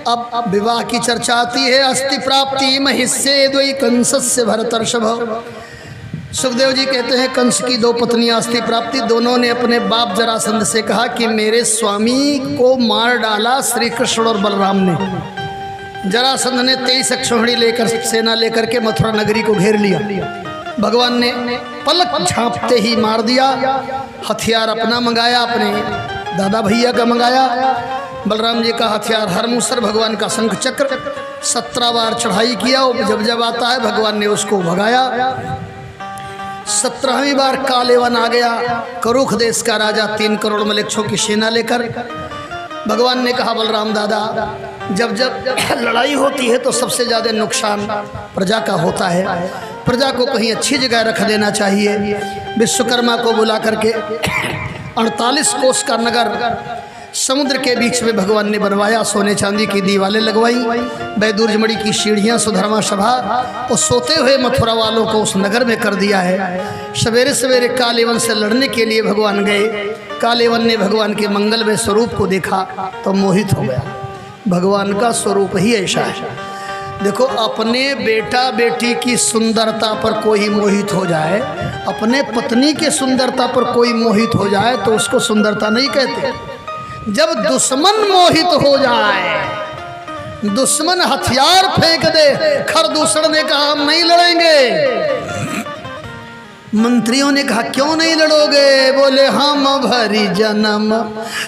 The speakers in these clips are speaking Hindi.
अब विवाह की चर्चा आती है। अस्ति प्राप्ति महिष्ये द्वै कंसस्य भरतर्षभ। सुखदेव जी कहते हैं कंस की दो पत्नियां अस्थि प्राप्ति, दोनों ने अपने बाप जरासंध से कहा कि मेरे स्वामी को मार डाला श्री कृष्ण और बलराम ने। जरासंध ने 23 अक्षौहिणी लेकर सेना लेकर के मथुरा नगरी को घेर लिया। भगवान ने पलक झांपते ही मार दिया। हथियार अपना मंगाया, अपने दादा भैया का मंगाया। बलराम जी का हथियार हरमुसर, भगवान का शंख चक्र 17 बार चढ़ाई किया। जब जब आता है भगवान ने उसको भगाया। 17वीं बार कालेवन आ गया, करुख देश का राजा 3 करोड़ मलेच्छों की सेना लेकर। भगवान ने कहा बलराम दादा, जब जब लड़ाई होती है तो सबसे ज़्यादा नुकसान प्रजा का होता है। प्रजा को कहीं अच्छी जगह रख देना चाहिए। विश्वकर्मा को बुला करके 48 कोस का नगर समुद्र के बीच में भगवान ने बनवाया। सोने चांदी की दीवारें लगवाई, बैदुर्जमणि की सीढ़ियाँ, सुधर्मा सभा, और सोते हुए मथुरा वालों को उस नगर में कर दिया है। सवेरे सवेरे कालेवन से लड़ने के लिए भगवान गए। कालेवन ने भगवान के मंगलमय स्वरूप को देखा तो मोहित हो गया। भगवान का स्वरूप ही ऐसा है। देखो, अपने बेटा बेटी की सुंदरता पर कोई मोहित हो जाए, अपने पत्नी के सुंदरता पर कोई मोहित हो जाए तो उसको सुंदरता नहीं कहते। जब दुश्मन मोहित हो जाए, दुश्मन हथियार फेंक दे, खरदूषण ने कहा हम नहीं लड़ेंगे। मंत्रियों ने कहा क्यों नहीं लड़ोगे? बोले हम भरी जन्म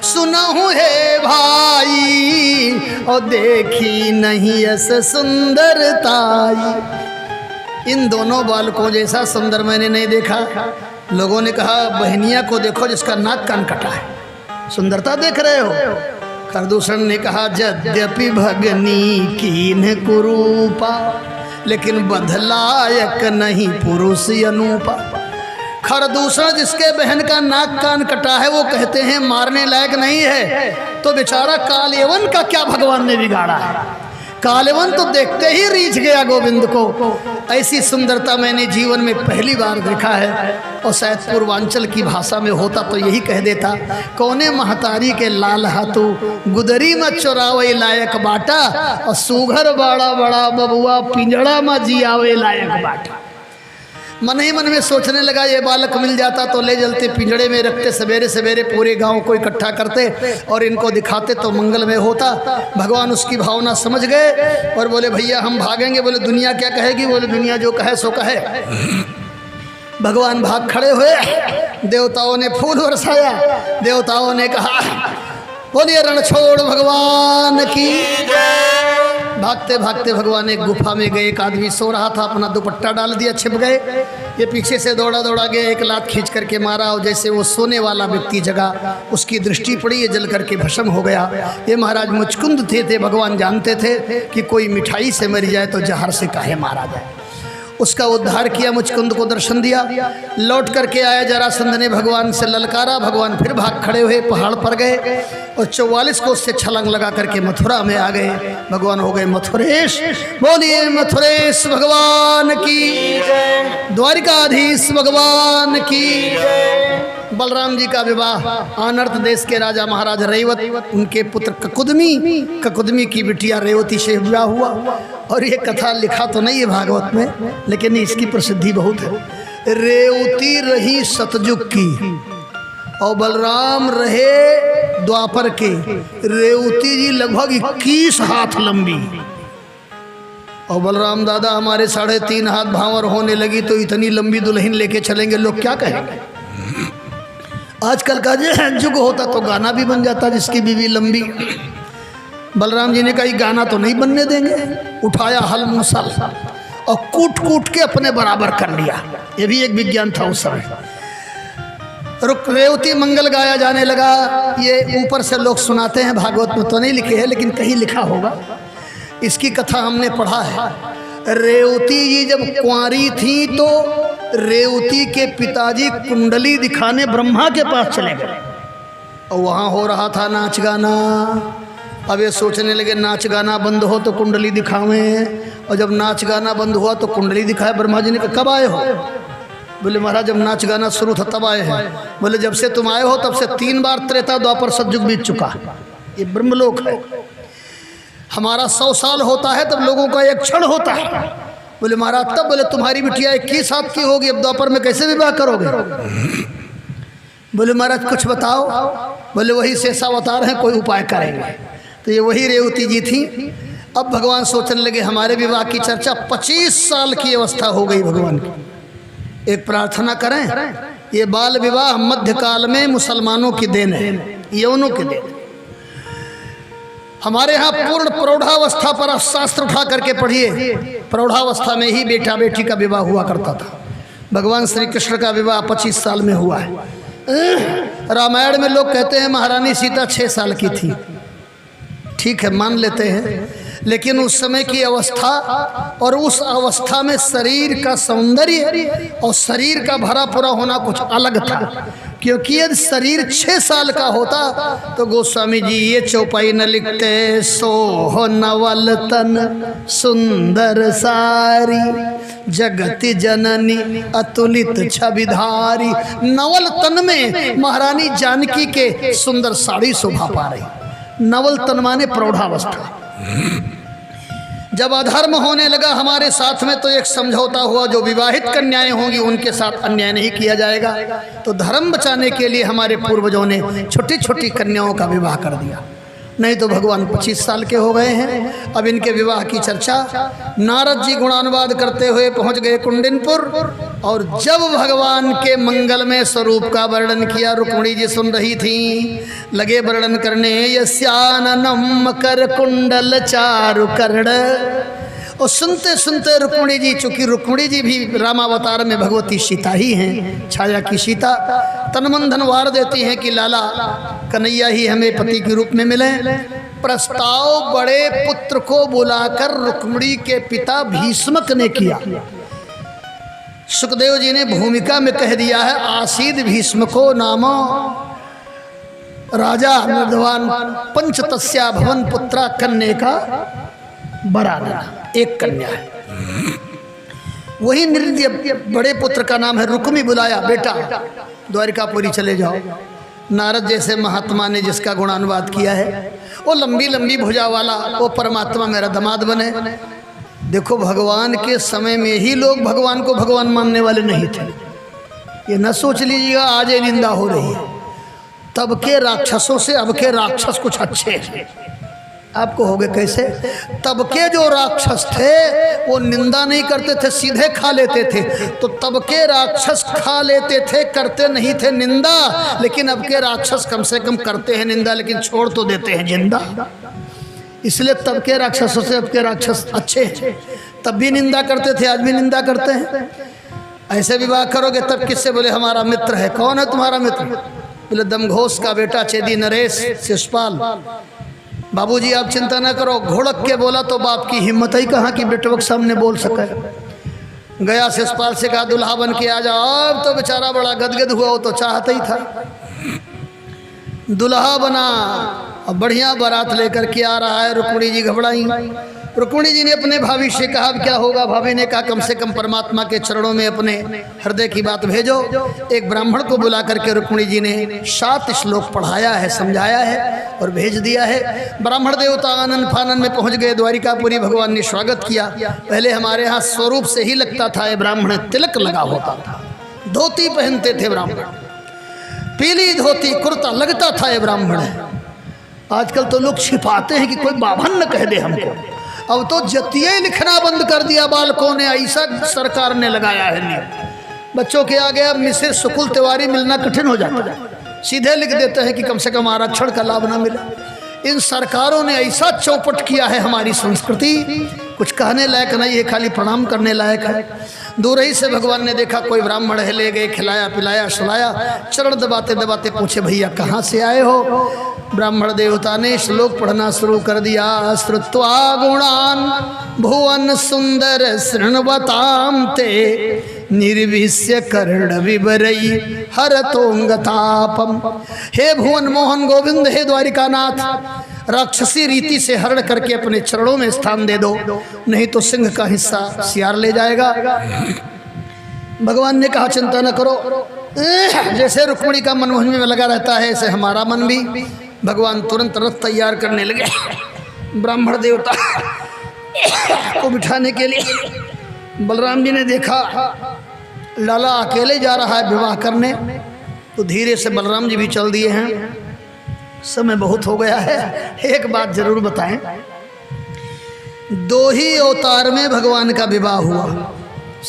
सुनहु है भाई, और देखी नहीं ऐसे सुंदरताई। इन दोनों बालकों जैसा सुंदर मैंने नहीं देखा। लोगों ने कहा बहनिया को देखो जिसका नाक कान कटा है, सुंदरता देख रहे हो? खरदूषण ने कहा यद्यपि भगनी कीन्ह कुरूपा, लेकिन बधलायक नहीं पुरुष अनूपा। खरदूषण जिसके बहन का नाक कान कटा है वो कहते हैं मारने लायक नहीं है, तो बेचारा कालेवन का क्या भगवान ने बिगाड़ा है? कालेवन तो देखते ही रीझ गया गोविंद को। ऐसी सुंदरता मैंने जीवन में पहली बार देखा है। और शायद पूर्वांचल की भाषा में होता तो यही कह देता, कौने महतारी के लाल हाथू गुदरी में चोरावे लायक बाटा, और सुघर बड़ा बड़ा बबुआ पिंजड़ा में जियावे लायक बाटा। मन ही मन में सोचने लगा ये बालक मिल जाता तो ले जलते पिंजड़े में रखते, सवेरे सवेरे पूरे गांव को इकट्ठा करते और इनको दिखाते तो मंगलमय होता। भगवान उसकी भावना समझ गए और बोले भैया हम भागेंगे। बोले दुनिया क्या कहेगी? बोले दुनिया जो कहे सो कहे। भगवान भाग खड़े हुए, देवताओं ने फूल बरसाया। देवताओं ने कहा बोलिए रण छोड़ भगवान की। भागते भागते भगवान एक गुफा में गए। एक आदमी सो रहा था, अपना दुपट्टा डाल दिया, छिप गए। ये पीछे से दौड़ा दौड़ा गया, एक लात खींच करके मारा और जैसे वो सोने वाला व्यक्ति जगा, उसकी दृष्टि पड़ी, ये जल करके भस्म हो गया। ये महाराज मुचकुंद थे। भगवान जानते थे कि कोई मिठाई से मर जाए तो जहर से काहे मारा जाए। उसका उद्धार किया, मुचकुंद को दर्शन दिया। लौट करके आया, जरासंध ने भगवान से ललकारा। भगवान फिर भाग खड़े हुए, पहाड़ पर गए और 44 कोस से छलांग लगा करके मथुरा में आ गए। भगवान हो गए मथुरेश। बोलिए मथुरेश भगवान की, द्वारिकाधीश भगवान की। बलराम जी का विवाह आनर्त देश के राजा महाराज रेवत, उनके पुत्र ककुदमी की बिटिया रेवती से विवाह हुआ। और ये कथा लिखा तो नहीं है भागवत में, लेकिन इसकी प्रसिद्धि बहुत है। रेवती रही सतयुग की और बलराम रहे द्वापर के। रेवती जी लगभग 21 हाथ लंबी और बलराम दादा हमारे 3.5 हाथ भांवर होने लगी तो इतनी लंबी दुल्हन लेके चलेंगे, लोग क्या कहेंगे? आजकल का युग होता तो गाना भी बन जाता जिसकी बीवी लंबी। बलराम जी ने कहा गाना तो नहीं बनने देंगे। उठाया हल मूसल और कूट कूट के अपने बराबर कर लिया। ये भी एक विज्ञान था उस समय। रेवती मंगल गाया जाने लगा। ये ऊपर से लोग सुनाते हैं, भागवत में तो नहीं लिखे है लेकिन कहीं लिखा होगा। इसकी कथा हमने पढ़ा है। रेवती जी जब कुंवारी थी तो रेवती के पिताजी कुंडली दिखाने ब्रह्मा के पास चले गए और वहाँ हो रहा था नाच गाना। अब ये सोचने लगे नाच गाना बंद हो तो कुंडली दिखावें, और जब नाच गाना बंद हुआ तो कुंडली दिखाए। ब्रह्मा जी ने कहा कब आए हो? बोले महाराज जब नाच गाना शुरू था तब आए हैं। बोले जब से तुम आए हो तब से 3 बार त्रेता द्वापर सतयुग बीत चुका। ये ब्रह्मलोक है। हमारा 100 साल होता है तब लोगों का एक क्षण होता है। बोले महाराज तब? बोले तुम्हारी बिटिया 21 साल की होगी, अब दोपहर में कैसे विवाह करोगे? बोले महाराज कुछ बताओ। बोले वही शेषावतार हैं, कोई उपाय करेंगे। तो ये वही रेवती जी थी। अब भगवान सोचने लगे हमारे विवाह की चर्चा 25 साल की अवस्था हो गई भगवान की, एक प्रार्थना करें। ये बाल विवाह मध्यकाल में मुसलमानों की देन है, यौनों की देन। हमारे यहाँ पूर्ण प्रौढ़ावस्था पर आप शास्त्र उठा करके पढ़िए, प्रौढ़ावस्था में ही बेटा बेटी का विवाह हुआ करता था। भगवान श्री कृष्ण का विवाह 25 साल में हुआ है। रामायण में लोग कहते हैं महारानी सीता 6 साल की थी, ठीक है मान लेते हैं, लेकिन उस समय की अवस्था और उस अवस्था में शरीर का सौंदर्य और शरीर का भरा पूरा होना कुछ अलग था। क्योंकि यदि शरीर 6 साल का होता तो गोस्वामी जी ये चौपाई न लिखते, सोह नवल तन सुंदर सारी जगत जननी अतुलित छविधारी। नवल तन में महारानी जानकी के सुंदर साड़ी शोभा पा रही। नवल तन माने प्रौढ़ावस्था। जब अधर्म होने लगा हमारे साथ में तो एक समझौता हुआ, जो विवाहित कन्याएं होंगी उनके साथ अन्याय नहीं किया जाएगा। तो धर्म बचाने के लिए हमारे पूर्वजों ने छोटी छोटी कन्याओं का विवाह कर दिया। नहीं तो भगवान 25 साल के हो गए हैं। अब इनके विवाह की चर्चा नारद जी गुणानुवाद करते हुए पहुंच गए कुंडिनपुर। और जब भगवान के मंगलमय स्वरूप का वर्णन किया, रुक्मिणी जी सुन रही थी, लगे वर्णन करने। यस्याननम कर कुंडल चारु कर्ण। और सुनते सुनते रुक्मिणी जी, चूंकि रुक्मिणी जी भी रामावतार में भगवती सीता ही हैं, छाया की सीता, तनमन वार देती हैं कि लाला कन्हैया ही हमें पति के रूप में मिले। प्रस्ताव बड़े पुत्र को बुलाकर रुक्मिणी के पिता भीष्मक ने किया। सुखदेव जी ने भूमिका में कह दिया है, आसीद भीष्मको नामो राजा निर्धवान पंचतस्या भवन पुत्रा कन्या का बराना। एक कन्या है, वही निर्दय बड़े पुत्र का नाम है रुक्मी। बुलाया, बेटा द्वारिकापुरी चले जाओ। नारद जैसे महात्मा ने जिसका गुणानुवाद किया है, वो लंबी लंबी भुजा वाला, वो परमात्मा मेरा दामाद बने। देखो भगवान के समय में ही लोग भगवान को भगवान मानने वाले नहीं थे। ये न सोच लीजिएगा आज ये निंदा हो रही है। तब के राक्षसों से अब के राक्षस कुछ अच्छे हैं। आपको हो गए कैसे? तब के जो राक्षस थे वो निंदा नहीं करते थे, सीधे खा लेते थे। तो तब के राक्षस खा लेते थे, करते नहीं थे निंदा। लेकिन अब के राक्षस कम से कम करते हैं निंदा, लेकिन छोड़ तो देते हैं जिंदा। इसलिए तब के राक्षसों से अब के राक्षस अच्छे हैं। तब भी निंदा करते थे, आज भी निंदा करते हैं। ऐसे विवाह करोगे तब किससे? बोले हमारा मित्र है। कौन है तुम्हारा मित्र? बोले दमघोष का बेटा चेदी नरेश शिषपाल। बाबूजी आप चिंता न करो। घोड़क के बोला तो बाप की हिम्मत ही कहाँ कि बेटवक सामने बोल सके। गया शिषपाल से कहा दुल्हा बन के आ जाओ। अब तो बेचारा बड़ा गदगद हुआ, वो तो चाहता ही था। दुल्हा बना और बढ़िया बारात लेकर के आ रहा है। रुक्मिणी जी घबराई। रुक्मिणी जी ने अपने भाभी से कहा अब क्या होगा? भाभी ने कहा कम से कम परमात्मा के चरणों में अपने हृदय की बात भेजो। एक ब्राह्मण को बुला करके रुक्मिणी जी ने 7 श्लोक पढ़ाया है, समझाया है और भेज दिया है। ब्राह्मण देवता आनंद फानन में पहुंच गए। द्वारिकापुरी भगवान ने स्वागत किया। पहले हमारे यहाँ स्वरूप से ही लगता था ये ब्राह्मण, तिलक लगा होता था, धोती पहनते थे ब्राह्मण, पीली धोती कुर्ता लगता था ये ब्राह्मण है। आजकल तो लोग छिपाते हैं कि कोई बाभन न कह दे हमको। अब तो जतिये लिखना बंद कर दिया बालकों ने, ऐसा सरकार ने लगाया है नियम। बच्चों के आगे अब मिसिर सुकुल तिवारी मिलना कठिन हो जाता है, सीधे लिख देते हैं कि कम से कम आरक्षण का लाभ ना मिले। इन सरकारों ने ऐसा चौपट किया है हमारी संस्कृति, कुछ कहने लायक नहीं है, खाली प्रणाम करने लायक है। दूर ही से भगवान ने देखा कोई ब्राह्मण है, ले गए, खिलाया पिलाया सुलाया, चरण दबाते दबाते पूछे भैया कहाँ से आए हो? ब्राह्मण देवता ने श्लोक पढ़ना शुरू कर दिया। श्रुत्वा गुणान भुवन सुंदर शृण्वताम ते निर्विश्य कर्ण विवरई हरतोंगतापम। हे भुवन मोहन गोविंद, हे द्वारिकानाथ, राक्षसी रीति से हरण करके अपने चरणों में स्थान दे दो, नहीं तो सिंह का हिस्सा सियार ले जाएगा। भगवान ने कहा चिंता न करो। जैसे रुक्मिणी का मन में लगा रहता है ऐसे हमारा मन भी। भगवान तुरंत रथ तैयार करने लगे। ब्राह्मण देवता को बिठाने के लिए बलराम जी ने देखा लाला अकेले जा रहा है विवाह करने, तो धीरे से बलराम जी भी चल दिए हैं। समय बहुत हो गया है, एक बात जरूर बताएं। 2 ही अवतार में भगवान का विवाह हुआ,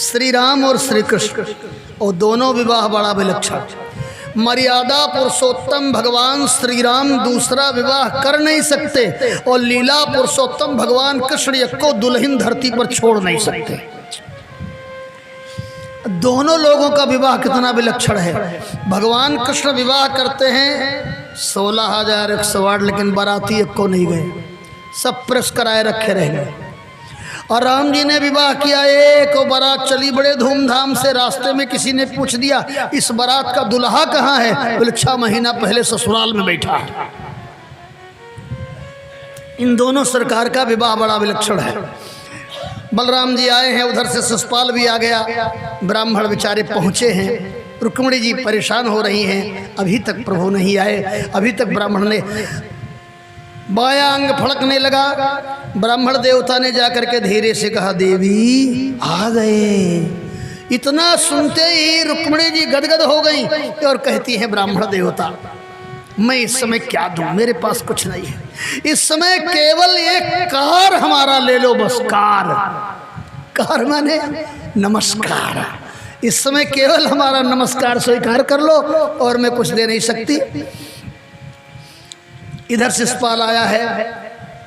श्री राम और श्री कृष्ण, और दोनों विवाह बड़ा विलक्षण। मर्यादा पुरुषोत्तम भगवान श्री राम दूसरा विवाह कर नहीं सकते, और लीला पुरुषोत्तम भगवान कृष्ण एक को दुल्हन धरती पर छोड़ नहीं सकते। दोनों लोगों का विवाह कितना विलक्षण है। भगवान कृष्ण विवाह करते हैं 16,108, लेकिन बाराती एक को नहीं गए, सब प्रेस कराए रखे रह गए। और राम जी ने विवाह किया, एक बारात चली बड़े धूमधाम से। रास्ते में किसी ने पूछ दिया इस बारात का दुल्हा कहाँ है? बोले 6 महीना पहले ससुराल में बैठा। इन दोनों सरकार का विवाह बड़ा विलक्षण है। बलराम जी आए हैं, उधर से शिशुपाल भी आ गया, ब्राह्मण बेचारे पहुँचे हैं। रुक्मिणी जी परेशान हो रही हैं, अभी तक प्रभु नहीं आए। अभी तक ब्राह्मण ने बायां अंग फड़कने लगा। ब्राह्मण देवता ने जाकर के धीरे से कहा देवी आ गए। इतना सुनते ही रुक्मिणी जी गदगद हो गई और कहती हैं ब्राह्मण देवता मैं इस समय क्या दूं, मेरे पास कुछ नहीं है। इस समय केवल एक कार हमारा ले लो बस। कार माने नमस्कार। इस समय केवल हमारा नमस्कार स्वीकार कर लो और मैं कुछ दे नहीं सकती। इधर शिशुपाल आया है,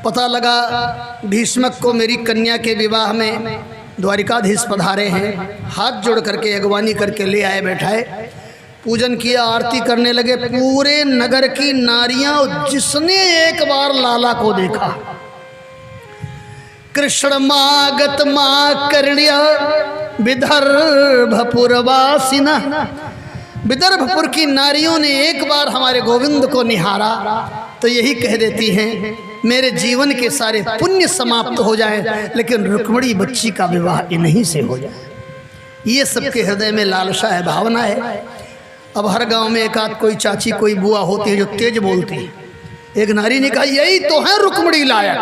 पता लगा भीष्मक को मेरी कन्या के विवाह में द्वारिकाधीश पधारे हैं। हाथ जोड़ करके अगवानी करके ले आए, बैठाए, पूजन किया, आरती करने लगे। पूरे नगर की नारियां, जिसने एक बार लाला को देखा, कृष्ण मागत मां करण्या विदर्भपुरवासिना, विदर्भपुर की नारियों ने एक बार हमारे गोविंद को निहारा तो यही कह देती हैं मेरे जीवन के सारे पुण्य समाप्त हो जाएं, लेकिन रुक्मिणी बच्ची का विवाह इन्हीं से हो जाए। ये सबके हृदय में लालसा है, भावना है। अब हर गांव में एक आध कोई चाची कोई बुआ होती है जो तेज बोलती है। एक नारी ने कहा यही तो है रुक्मिणी लायक।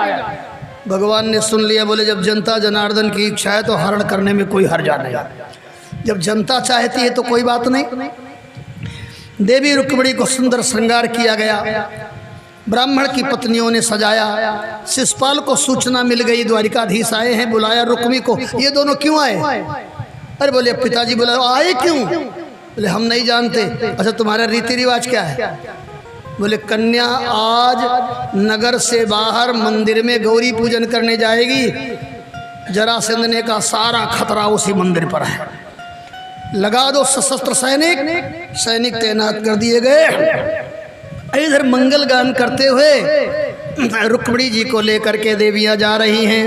भगवान ने सुन लिया, बोले जब जनता जनार्दन की इच्छा है तो हरण करने में कोई हर्जा नहीं। जब जनता चाहती है तो कोई बात नहीं। देवी रुक्मिणी को सुंदर श्रृंगार किया गया, ब्राह्मण की पत्नियों ने सजाया। शिशुपाल को सूचना मिल गई द्वारिकाधीश आए हैं, बुलाया रुक्मिणी को। ये दोनों क्यों आए? अरे बोले पिताजी बुलाए। आए क्यों? बोले हम नहीं जानते। अच्छा तुम्हारा रीति रिवाज क्या है? बोले कन्या आज नगर से बाहर मंदिर में गौरी पूजन करने जाएगी। जरासंध ने का सारा खतरा उसी मंदिर पर है, लगा दो सशस्त्र सैनिक तैनात कर दिए गए। इधर मंगल गान करते हुए रुक्मिणी जी को लेकर के देवियां जा रही हैं।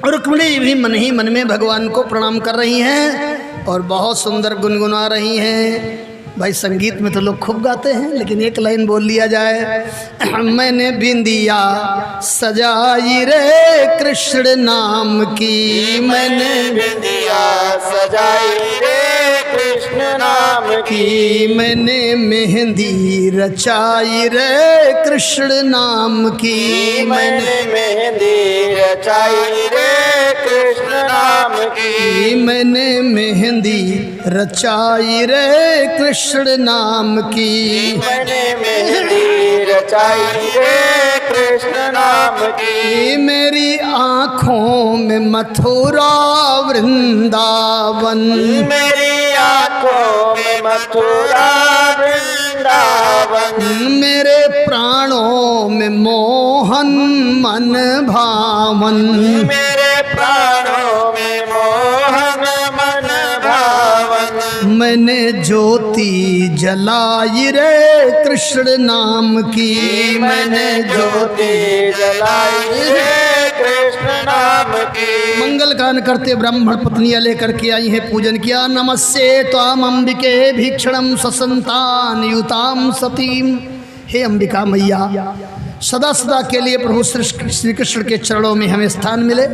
रुक्मिणी जी भी मन ही मन में भगवान को प्रणाम कर रही हैं और बहुत सुंदर गुनगुना रही हैं। भाई संगीत में तो लोग खूब गाते हैं, लेकिन एक लाइन बोल लिया जाए। मैंने बिंदिया सजाई रे कृष्ण नाम की, मैंने बिंदिया सजाई रे कृष्ण नाम की, मैंने मेहंदी रचाई रे कृष्ण नाम की, मैंने मेहंदी रचाई रे कृष्ण नाम की, मैंने मेहंदी रचाई रे कृष्ण नाम की, मैंने मेहंदी रचाई रे कृष्ण नाम की, मेरी आँखों में मथुरा वृंदावन, मेरी आँखों में मथुरा वृंदावन, मेरे प्राणों में मोहन मन भावन, मेरे प्राणों में मोहन मन भावन, मैंने ज्योति जलाई रे कृष्ण नाम की, मैंने ज्योति जलाई रे कृष्ण नाम की। मंगल गान करते ब्राह्मण पत्नियां लेकर के आई हैं, पूजन किया। नमस्ते त्वाम अंबिके भीक्षणम ससंतान युताम सतीम। हे अंबिका मैया, सदा सदा के लिए प्रभु श्री कृष्ण के चरणों में हमें स्थान मिले।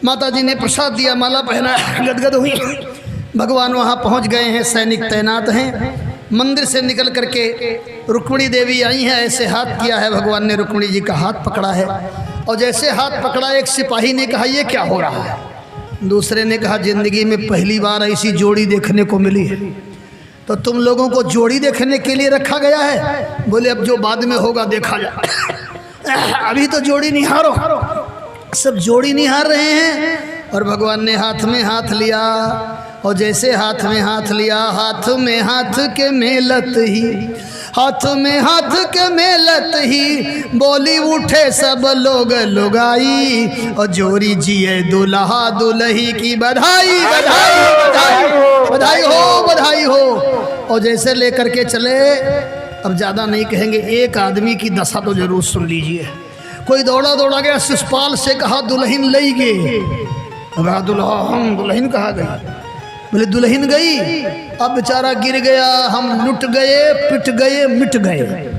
माता जी ने प्रसाद दिया, माला पहना, गदगद हुई। भगवान वहाँ पहुँच गए हैं, सैनिक तैनात हैं। मंदिर से निकल करके रुक्मिणी देवी आई हैं, ऐसे हाथ किया है, भगवान ने रुक्मिणी जी का हाथ पकड़ा है। और जैसे हाथ पकड़ा, एक सिपाही ने कहा ये क्या हो रहा है? दूसरे ने कहा जिंदगी में पहली बार ऐसी जोड़ी देखने को मिली है। तो तुम लोगों को जोड़ी देखने के लिए रखा गया है? बोले अब जो बाद में होगा देखा जाए, अभी तो जोड़ी निहारो। सब जोड़ी निहार रहे हैं और भगवान ने हाथ में हाथ लिया। और जैसे हाथ में हाथ लिया, हाथ में हाथ के मेलत ही, हाथ में हाथ के मेलत ही बोली उठे सब लोग लुगाई। और जोरी जिए दुल्हा दुल्ही की बधाई बधाई बधाई बधाई हो बधाई हो। और जैसे लेकर के चले, अब ज़्यादा नहीं कहेंगे, एक आदमी की दशा तो जरूर सुन लीजिए। कोई दौड़ा दौड़ा गया, शिषपाल से कहा दुल्हन लई गए। दुल्हन कहा गई? बोले दुल्हन गई, अब बेचारा गिर गया, हम लुट गए, पिट गए, मिट गए।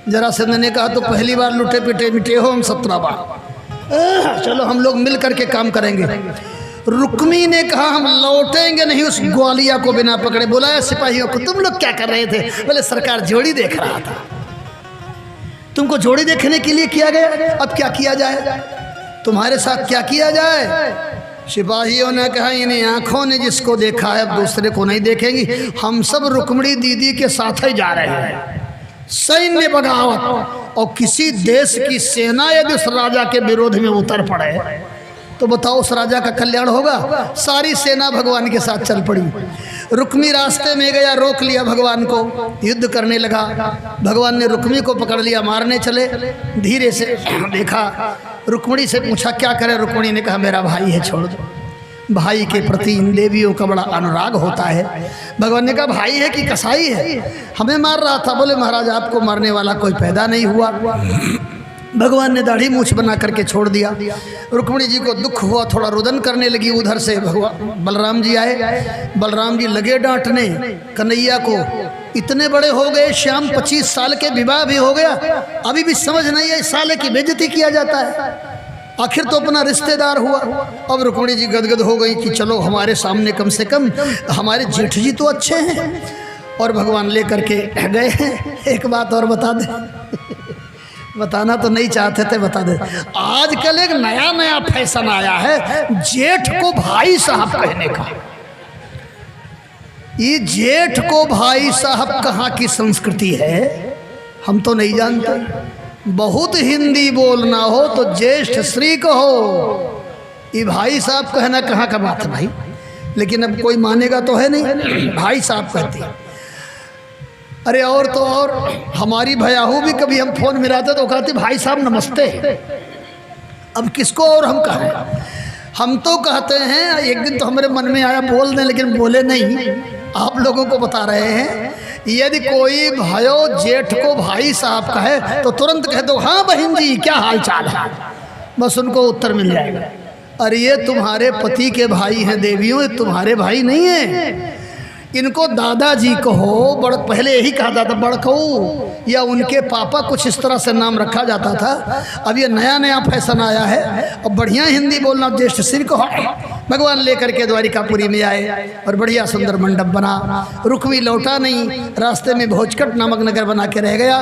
जरासंध ने कहा तो पहली बार लुटे पिटे मिटे हो हम 17 बार, चलो हम लोग मिल करके काम करेंगे। रुक्मी ने कहा हम लौटेंगे नहीं उस ग्वालिया को बिना पकड़े। बुलाया सिपाहियों को, तुम लोग क्या कर रहे थे? बोले सरकार जोड़ी देख रहा था। तुमको जोड़ी देखने के लिए किया गया, अब क्या किया जाए? तुम्हारे साथ क्या किया जाए? सिपाहियों ने कहा इन्हें आंखों ने जिसको देखा है अब दूसरे को नहीं देखेंगी। हम सब रुक्मिणी दीदी के साथ ही जा रहे हैं। सैन्य बगावत और किसी देश की सेना यदि उस राजा के विरोध में उतर पड़े तो बताओ उस राजा का कल्याण होगा? सारी सेना भगवान के साथ चल पड़ी। रुक्मी रास्ते में गया, रोक लिया भगवान को, युद्ध करने लगा। भगवान ने रुक्मी को पकड़ लिया, मारने चले। धीरे से देखा, रुक्मिणी से पूछा क्या करे? रुक्मिणी ने कहा मेरा भाई है, छोड़ दो। भाई के प्रति इन देवियों का बड़ा अनुराग होता है। भगवान ने कहा भाई है कि कसाई है? हमें मार रहा था। बोले महाराज आपको मारने वाला कोई पैदा नहीं हुआ। भगवान ने दाढ़ी मूछ बना करके छोड़ दिया। रुक्मिणी जी को दुख हुआ, थोड़ा रुदन करने लगी। उधर से भगवान बलराम जी आए। बलराम जी लगे डांटने कन्हैया को, इतने बड़े हो गए, श्याम 25 साल के, विवाह भी हो गया, अभी भी समझ नहीं है साले की बेइज्जती किया जाता है। आखिर तो अपना रिश्तेदार हुआ। अब रुक्मिणी जी गदगद हो गई कि चलो हमारे सामने कम से कम हमारे जेठ जी तो अच्छे हैं। और भगवान ले करके गए। एक बात और बता दे, बताना तो नहीं चाहते थे, बता दे। आजकल एक नया नया फैशन आया है जेठ को भाई साहब कहने का। ये जेठ को भाई साहब कहाँ की संस्कृति है हम तो नहीं जानते। बहुत हिंदी बोलना हो तो ज्येष्ठ श्री कहो, ये भाई साहब कहना कहाँ का बात है भाई? लेकिन अब कोई मानेगा तो है नहीं, भाई साहब कहते हैं। अरे और तो और हमारी भयाहू भी कभी हम फोन मिलाते तो कहते भाई साहब नमस्ते। अब किसको और हम कहें? हम तो कहते हैं, एक दिन तो हमारे मन में आया बोल दें लेकिन बोले नहीं, आप लोगों को बता रहे हैं। यदि कोई भयो जेठ को भाई साहब कहे तो तुरंत कह दो हाँ बहन जी क्या हाल चाल है, बस उनको उत्तर मिल जाएगा। अरे ये तुम्हारे पति के भाई हैं देवियों, ये तुम्हारे भाई नहीं है। इनको दादाजी कहो, पहले यही कहा जाता बड़कऊ या उनके पापा, कुछ इस तरह से नाम रखा जाता था। अब ये नया नया फैशन आया है, अब बढ़िया हिंदी बोलना ज्येष्ठ श्री कहो। भगवान लेकर के द्वारिकापुरी में आए और बढ़िया सुंदर मंडप बना। रुक्मी लौटा नहीं, रास्ते में भोजकट नामक नगर बना के रह गया।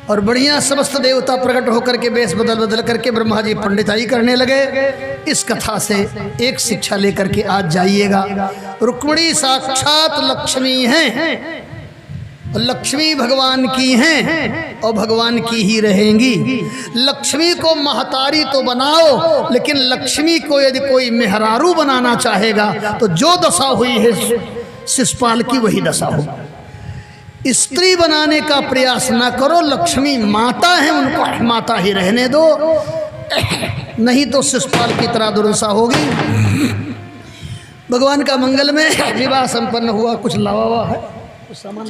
और बढ़िया समस्त देवता प्रकट होकर के वेश बदल बदल करके ब्रह्मा जी पंडिताई करने लगे। इस कथा से एक शिक्षा लेकर के आज जाइएगा। रुक्मिणी साक्षात लक्ष्मी हैं, लक्ष्मी भगवान की हैं और भगवान की ही रहेंगी। लक्ष्मी को महतारी तो बनाओ, लेकिन लक्ष्मी को यदि कोई मेहरारू बनाना चाहेगा तो जो दशा हुई है शिषपाल की वही दशा हो। स्त्री बनाने का प्रयास ना करो, लक्ष्मी माता है, उनको माता ही रहने दो, नहीं तो शिषपाल की तरह दुर्दशा होगी। भगवान का मंगल में विवाह संपन्न हुआ। कुछ लावा है, कुछ सामान